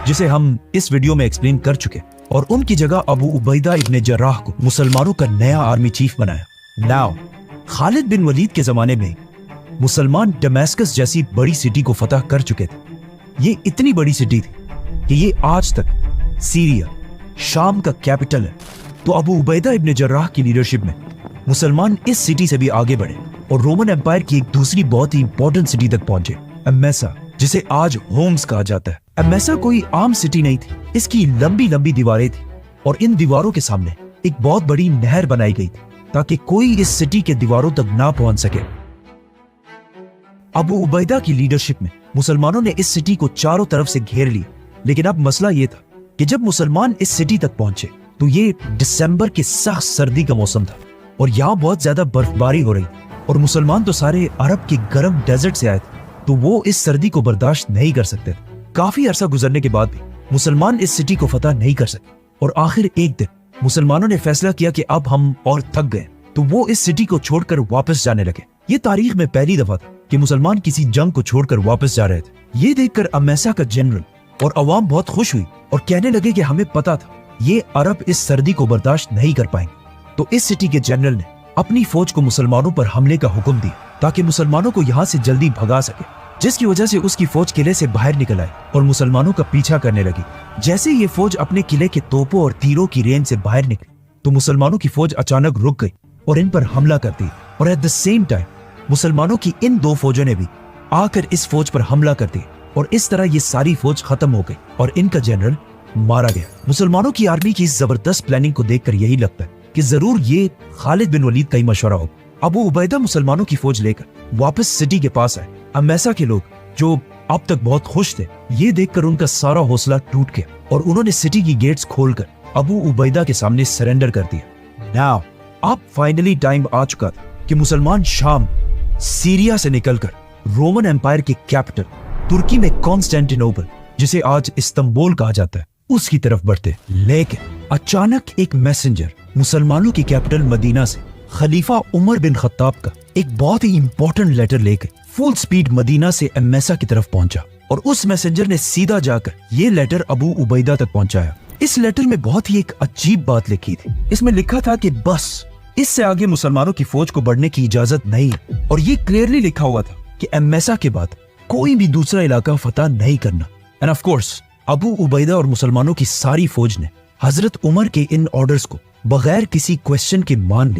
जिसे हम इस वीडियो में एक्सप्लेन कर चुके, और उनकी जगह अबू उबैदा इब्ने जर्राह को मुसलमानों का नया आर्मी चीफ बनाया। नाउ खालिद बिन वलीद के जमाने में मुसलमान दमेस्कस जैसी बड़ी सिटी को फतह कर चुके थे। ये इतनी बड़ी सिटी थी कि ये आज तक सीरिया, शाम का कैपिटल है। तो अबू उबैदा इब्ने जर्राह की लीडरशिप में मुसलमान इस सिटी से भी आगे बढ़े और रोमन एम्पायर की एक दूसरी बहुत ही इंपॉर्टेंट सिटी तक पहुंचे, एमेसा, जिसे आज होम्स कहा जाता है। एमेसा कोई आम सिटी नहीं थी। इसकी लंबी लंबी दीवारें थी और इन दीवारों के सामने एक बहुत बड़ी नहर बनाई गई थी ताकि कोई इस सिटी के दीवारों तक ना पहुंच सके। अबू उबैदा की लीडरशिप में मुसलमानों ने इस सिटी को चारों तरफ से घेर लिया। लेकिन अब मसला यह था कि जब मुसलमान इस सिटी तक पहुंचे तो ये दिसंबर की सख्त सर्दी का मौसम था और यहाँ बहुत ज्यादा बर्फबारी हो रही थी और मुसलमान तो सारे अरब के गर्म डेजर्ट से आए थे, तो वो इस सर्दी को बर्दाश्त नहीं कर सकते थे। काफी अरसा गुजरने के बाद भी मुसलमान इस सिटी को फतह नहीं कर सके और आखिर एक दिन मुसलमानों ने फैसला किया कि अब हम और थक गए, तो वो इस सिटी को छोड़कर वापस जाने लगे। ये तारीख में पहली दफा था कि मुसलमान किसी जंग को छोड़कर वापस जा रहे थे। ये देखकर अमेसा का जनरल और अवाम बहुत खुश हुई और कहने लगे कि हमें पता था ये अरब इस सर्दी को बर्दाश्त नहीं कर पाएंगे। तो इस सिटी के जनरल ने अपनी फौज को मुसलमानों पर हमले का हुक्म दिया ताकि मुसलमानों को यहाँ से जल्दी भगा सके, जिसकी वजह से उसकी फौज किले से बाहर निकल आई और मुसलमानों का पीछा करने लगी। जैसे ये फौज अपने किले के तोपों और तीरों की रेंज से बाहर निकली तो मुसलमानों की फौज अचानक रुक गई और इन पर हमला कर दी, और एट द सेम टाइम मुसलमानों की इन दो फौजों ने भी आकर इस फौज पर हमला कर दिया और इस तरह ये सारी फौज खत्म हो गई और इनका जनरल मारा गया। मुसलमानों की आर्मी की इस जबरदस्त प्लानिंग को देखकर यही लगता है कि जरूर ये खालिद बिन वलीद का ही मशवरा हो। अबू उबैदा मुसलमानों की फौज लेकर वापस सिटी के पास आए। अमेसा के लोग जो अब तक बहुत खुश थे, ये देखकर उनका सारा हौसला टूट गया और उन्होंने सिटी की गेट्स खोलकर अबू उबैदा के सामने सरेंडर कर दिया। नाउ अब फाइनली टाइम आ चुका था कि मुसलमान शाम, सीरिया से निकलकर रोमन एम्पायर के कैपिटल तुर्की में कॉन्स्टेंटिनोपल, जिसे आज इस्तांबुल कहा जाता है, उसकी तरफ बढ़ते। लेकिन अचानक एक मैसेंजर मुसलमानों की कैपिटल मदीना से खलीफा उमर बिन खत्ताब का एक बहुत ही इंपॉर्टेंट लेटर लेकर फुल स्पीड मदीना से एमेसा की तरफ पहुंचा और उस मैसेंजर ने सीधा जाकर ये लेटर अबू उबैदा तक पहुंचाया। इस लेटर में बहुत ही एक अजीब बात लिखी थी। इसमें लिखा था कि बस इससे आगे मुसलमानों की फौज को बढ़ने की इजाजत नहीं, और ये क्लियरली लिखा हुआ था कि एमेसा के बाद कोई भी दूसरा इलाका फतह नहीं करना। End of course Abu Ubaida और मुसलमानों की सारी फौज ने हजरत उमर के इन ऑर्डर्स को बगैर किसी क्वेश्चन के मान लिया।